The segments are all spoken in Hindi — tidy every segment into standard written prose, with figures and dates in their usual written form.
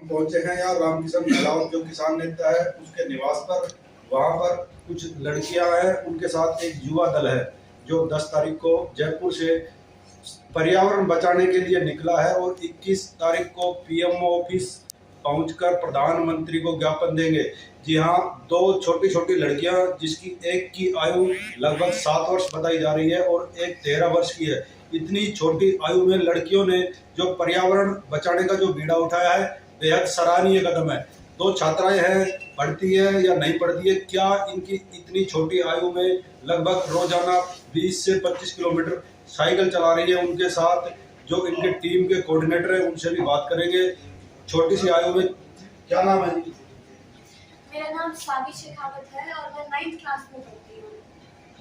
पहुंचे हैं यहाँ रामकिशन गहलावत जो किसान नेता है उसके निवास पर। वहां पर कुछ लड़कियां हैं, उनके साथ एक युवा दल है जो 10 तारीख को जयपुर से पर्यावरण बचाने के लिए निकला है और 21 तारीख को पीएमओ ऑफिस पहुंचकर प्रधानमंत्री को ज्ञापन देंगे। जी हाँ, दो छोटी छोटी लड़कियां जिसकी एक की आयु लगभग 7 वर्ष बताई जा रही है और एक 13 वर्ष की है। इतनी छोटी आयु में लड़कियों ने जो पर्यावरण बचाने का जो बीड़ा उठाया है, बेहद सराहनीय कदम है। दो छात्राएं हैं, पढ़ती है या नहीं पढ़ती है, क्या इनकी इतनी छोटी आयु में लगभग रोजाना 20 से 25 किलोमीटर साइकिल चला रही है। उनके साथ जो इनके टीम के कोऑर्डिनेटर हैं उनसे भी बात करेंगे। छोटी सी आयु में, क्या नाम है? मेरा नाम सावी शेखावत है और मैं 9th क्लास में पढ़ती हूँ।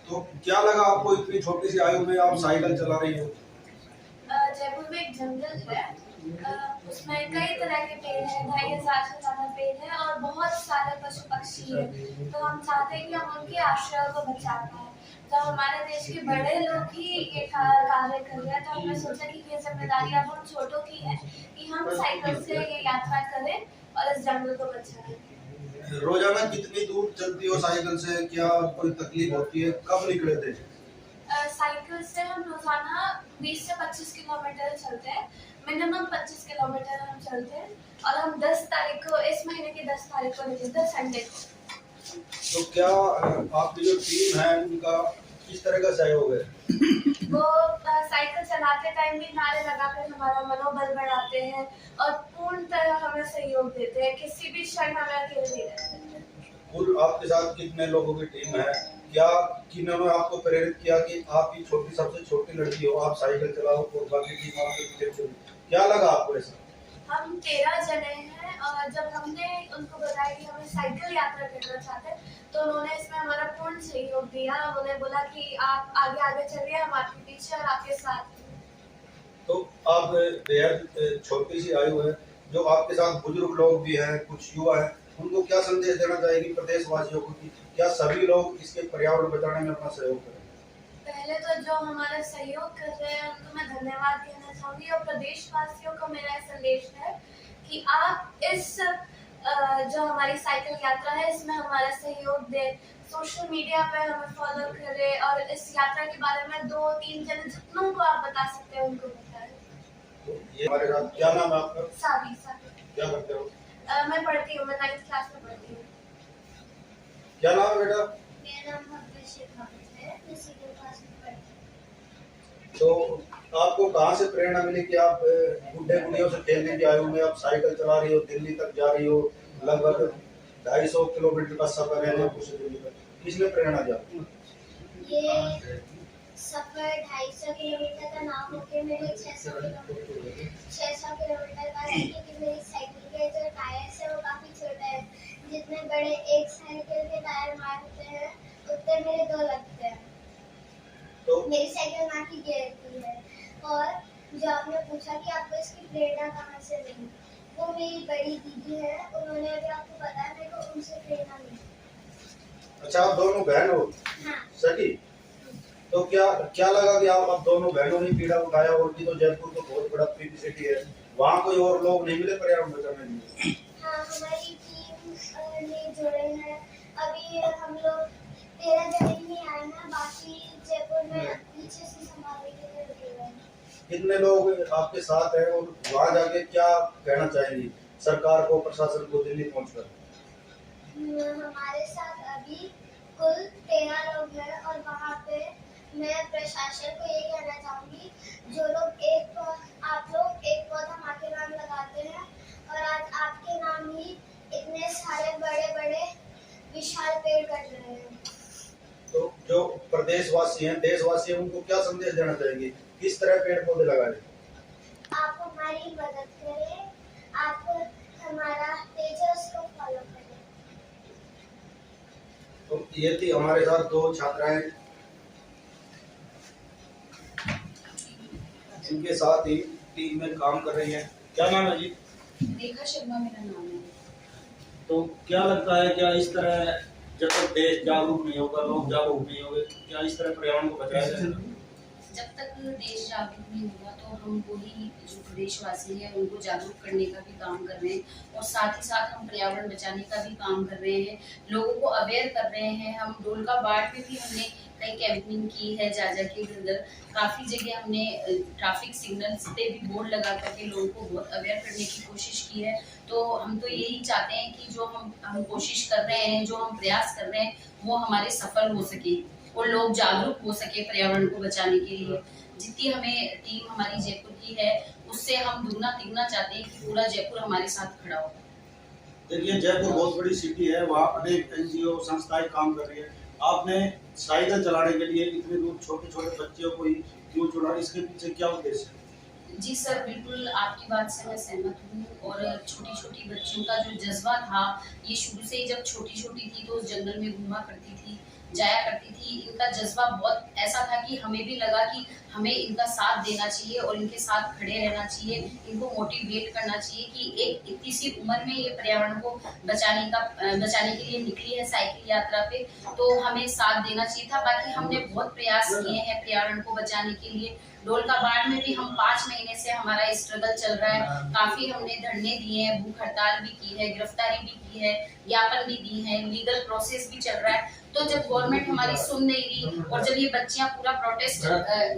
तो क्या लगा आपको इतनी छोटी सी आयु में आप साइकिल चला रही हो? जयपुर में एक जंगल है, उसमें कई तरह के पेड़ हैं, 2500 से ज्यादा पेड़ हैं और बहुत सारे पशु पक्षी हैं। तो हम चाहते हैं कि हम उनके आश्रय को बचा पाएं। तो हमारे देश के बड़े लोग ही ये कार्य कर रहे हैं, तो हमने सोचा कि ये जिम्मेदारी अब हम छोटों की है कि हम साइकिल से ये यात्रा करें और इस जंगल को बचाएं। रोजाना कितनी दूर चलती हो साइकिल से? क्या कोई तकलीफ होती है? कब निकले थे? साइकिल से हम रोजाना 20 से 25 किलोमीटर चलते हैं, मिनिमम 25 किलोमीटर हम चलते हैं और हम 10 तारीख को, इस महीने की 10 तारीख को निकले थे, संडे को। तो क्या आपकी जो टीम है उनका किस तरह का सहयोग है? वो साइकिल चलाते टाइम भी नारे लगाकर हमारा मनोबल बढ़ाते हैं और पूर्ण तरह हमें सहयोग देते हैं, किसी भी क्षण हमें अकेले नहीं रहते। कुल आपके साथ कितने लोगों की टीम है? क्या किन्होंने आपको प्रेरित किया कि आप ही सबसे छोटी लड़की हो, आप साइकिल चलाओ और बाकी टीम आपके पीछे चली? क्या लगा आपको ऐसा? हम 13 जने हैं और जब हमने उनको बताया कि हमें साइकिल यात्रा करना चाहते हैं तो उन्होंने इसमें हमारा पूर्ण सहयोग दिया। उन्होंने बोला कि आप आगे आगे चलिए, हम आपके पीछे और आपके साथ। तो आप बेहद छोटी सी आयु है, जो आपके साथ बुजुर्ग लोग भी हैं, कुछ युवा हैं, उनको क्या संदेश देना चाहेगी प्रदेशवासियों को कि क्या सभी लोग इसके पर्यावरण बचाने में अपना सहयोग करें? पहले तो जो हमारा सहयोग कर रहे हैं उनको मैं धन्यवाद कहना चाहूंगी और प्रदेशवासियों को मेरा संदेश है कि आप इस जो हमारी साइकिल यात्रा है इसमें हमारा सहयोग दें। सोशल मीडिया पे हमें फॉलो करें और इस यात्रा के बारे में 2-3 जन जितनों को आप बता सकते हैं उनको बताएं। तो ये हमारे साथ, क्या नाम है आपका? सावी। क्या करते हो? मैं पढ़ती हूँ, मैं 9th क्लास में पढ़ती हूँ। क्या नाम है बेटा? मेरा नाम भव्य शेखावत है, मैं 6th क्लास में पढ़ती हूँ। तो आपको कहाँ से प्रेरणा मिली कि आप बुढ़े बुढ़ियों से खेलने की आयु में आप साइकिल चला रही हो, दिल्ली तक जा रही हो, लगभग 250 किलोमीटर का सफर है जयपुर से दिल्ली तक? किसने प्रेरणा दिया? ये सफर 250 किलोमीटर का नाम होके मेरे 600 किलोमीटर का है, क्योंकि मेरी साइकिल के जो टायर्स है वो काफी छोटे हैं। जितने बड़े एक साइकिल के टायर मारते हैं उतने मेरे 2 लगते हैं। तो मेरी साइकिल ना की गिरती है। और जो आपने पूछा कि आपको इसकी प्रेरणा कहाँ से मिली, वो मेरी बड़ी दीदी है, उन्होंने अभी आपको बताया, मेरे को उनसे प्रेरणा मिली। अच्छा, आप दोनों बहन हो? हाँ। सही। तो क्या लगा कि आप दोनों बहनों ने पीड़ा उठाया? और भी तो जयपुर तो बहुत बड़ा पीपी सिटी है, वहाँ कोई और लोग नहीं मिले पर्यावरण बचाने के लिए? हाँ, हमारी टीम ने जुड़े हैं। अभी हम लोग 13 जने ही आए हैं, बाकी जयपुर में पीछे से संभालने के लिए रुके हुए हैं। कितने लोग आपके साथ हैं और वहाँ जाके क्या कहना चाहेंगी सरकार को, प्रशासन को, दिल्ली पहुँचकर? हमारे साथ अभी कुल 13 लोग हैं और वहाँ पे मैं प्रशासन को ये कहना चाहूँगी, जो लोग आप लोग एक पौधा माँ के नाम लगाते हैं और आज आपके नाम ही इतने सारे बड़े बड़े विशाल पेड़ कट रहे हैं। तो जो प्रदेशवासी हैं, देशवासी हैं, उनको क्या संदेश देना चाहेंगे? किस तरह पेड़ पौधे लगाए? आप हमारी मदद करें, आप हमारा पेजेस को फॉलो करें। तो ये थी हमारे साथ 2 छात्राएं, जिनके साथ ही टीम में काम कर रही हैं। क्या नाम है जी? रेखा शर्मा मेरा नाम है। तो क्या लगता है, क्या इस तरह जब तक देश जागरूक नहीं होगा, लोग जागरूक नहीं होंगे, क्या इस तरह पर्यावरण को बचाया जाएगा? जब तक देश जागरूक नहीं होगा तो हम वही जो प्रदेशवासी हैं उनको जागरूक करने का भी काम कर रहे हैं और साथ ही साथ हम पर्यावरण बचाने का भी काम कर रहे हैं, लोगों को अवेयर कर रहे हैं। हम डोलका बाढ़ में भी हमने कई कैंपिंग की है, जा के घर काफ़ी जगह हमने ट्रैफिक सिग्नल्स पे भी बोर्ड लगा करके लोगों को बहुत अवेयर करने की कोशिश की है। तो हम तो यही चाहते हैं कि जो हम कोशिश कर रहे हैं, जो हम प्रयास कर रहे हैं वो हमारे सफल हो सके और लोग जागरूक हो सके पर्यावरण को बचाने के लिए। जितनी हमें टीम हमारी जयपुर की है उससे हम दुगना तिगुना चाहते हैं कि पूरा जयपुर हमारे साथ खड़ा हो। देखिए, जयपुर बहुत बड़ी सिटी है, वहाँ अनेक NGO संस्थाएं काम कर रही है। आपने साइकिल चलाने के लिए इतने दूर छोटे छोटे बच्चों को ही क्यों चुना, इसके पीछे क्या उद्देश्य है? जी सर, बिल्कुल आपकी बात से मैं सहमत हूँ। और छोटी छोटी बच्चियों का जो जज्बा था, ये शुरू से ही जब छोटी छोटी थी तो उस जंगल में घूमा करती थी, जाया करती थी। इनका जज्बा बहुत ऐसा था कि हमें भी लगा कि हमें इनका साथ देना चाहिए और इनके साथ खड़े रहना चाहिए, इनको मोटिवेट करना चाहिए कि एक इतनी सी उम्र में ये पर्यावरण को बचाने के लिए निकली है साइकिल यात्रा पे, तो हमें साथ देना चाहिए था। बाकी हमने बहुत प्रयास किए हैं पर्यावरण को बचाने के लिए। डोलका बाढ़ में भी हम 5 महीने से हमारा स्ट्रगल चल रहा है। काफी हमने धरने दिए हैं, भूख हड़ताल भी की है, गिरफ्तारी भी की है, ज्ञापन भी दी है, लीगल प्रोसेस भी चल रहा है। तो जब गवर्नमेंट हमारी सुन नहीं रही और जब ये बच्चियां पूरा प्रोटेस्ट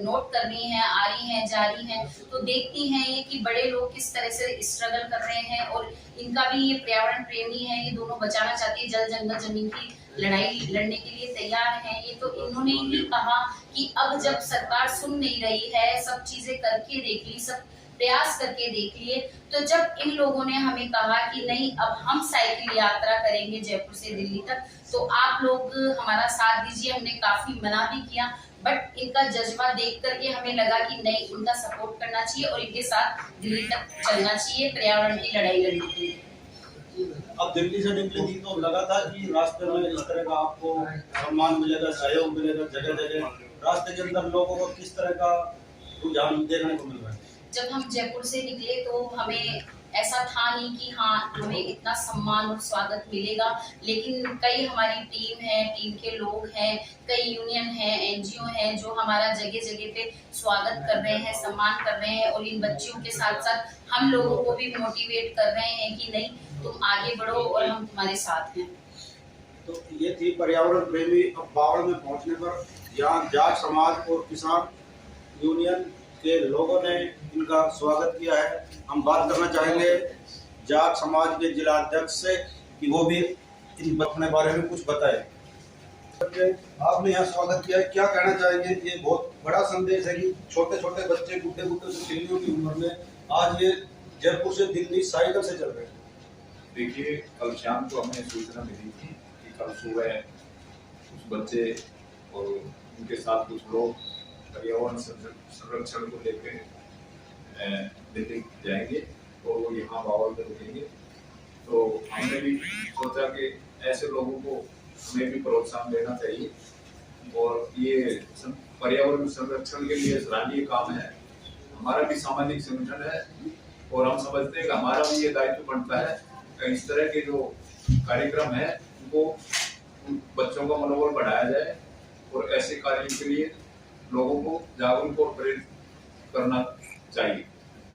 नोट कर रही हैं, आ रही हैं, जा रही हैं, तो देखती हैं ये कि बड़े लोग किस तरह से स्ट्रगल कर रहे हैं और इनका भी ये पर्यावरण प्रेमी है, ये दोनों बचाना चाहती है, जल जंगल जमीन की लड़ाई लड़ने के लिए तैयार हैं ये। तो इन्होंने ही कहा कि अब जब सरकार सुन नहीं रही है, सब चीजें करके देख ली, सब प्रयास करके देख लिए, तो जब इन लोगों ने हमें कहा कि नहीं अब हम साइकिल यात्रा करेंगे जयपुर से दिल्ली तक, तो आप लोग हमारा साथ दीजिए। हमने काफी मना भी किया, बट इनका जज्बा देख करके हमें लगा कि नहीं, इनका सपोर्ट करना चाहिए और इनके साथ दिल्ली तक चलना चाहिए पर्यावरण की लड़ाई लड़ने के लिए। अब दिल्ली से निकली थी तो लगा था कि रास्ते में इस तरह का आपको सम्मान मिलेगा, सहयोग मिलेगा, जगह जगह रास्ते के अंदर लोगों को किस तरह का रुझान देखने को मिल रहा है? जब हम जयपुर से निकले तो हमें ऐसा था नहीं कि हाँ हमें इतना सम्मान और स्वागत मिलेगा, लेकिन कई हमारी टीम है, टीम के लोग हैं, कई यूनियन हैं, NGO हैं जो हमारा जगह जगह पे स्वागत कर रहे हैं, सम्मान कर रहे हैं और इन बच्चियों के साथ साथ हम लोगों को भी मोटिवेट कर रहे हैं कि नहीं तुम आगे बढ़ो और हम तुम्हारे साथ हैं। तो ये थी पर्यावरण प्रेमी। अब बावड़ में पहुंचने पर यहाँ जाट समाज और किसान यूनियन के लोगों ने इनका स्वागत किया है। हम बात करना चाहेंगे जाट समाज के जिला अध्यक्ष से कि वो भी इन अपने बारे में कुछ बताए। आपने यहाँ स्वागत किया है, क्या कहना चाहेंगे? ये बहुत बड़ा संदेश है कि छोटे छोटे बच्चे बुढ़े बुढ़े से चिल्लियों की उम्र में आज ये जयपुर से दिल्ली साइकिल से चल रहे हैं। देखिए, कल शाम को हमें सूचना मिली थी कि कल सुबह कुछ बच्चे और उनके साथ कुछ लोग पर्यावरण संरक्षण को लेकर दिल्ली जाएंगे और वो यहाँ बावल में रुकेंगे। तो हमने भी सोचा कि ऐसे लोगों को हमें भी प्रोत्साहन देना चाहिए और ये पर्यावरण संरक्षण के लिए सराहनीय काम है। हमारा भी सामाजिक संगठन है और हम समझते हैं कि हमारा भी ये दायित्व बनता है कि इस तरह के जो कार्यक्रम है उनको बच्चों का मनोबल बढ़ाया जाए और ऐसे कार्यों के लिए लोगों को जागरूक और प्रेरित करना चाहिए।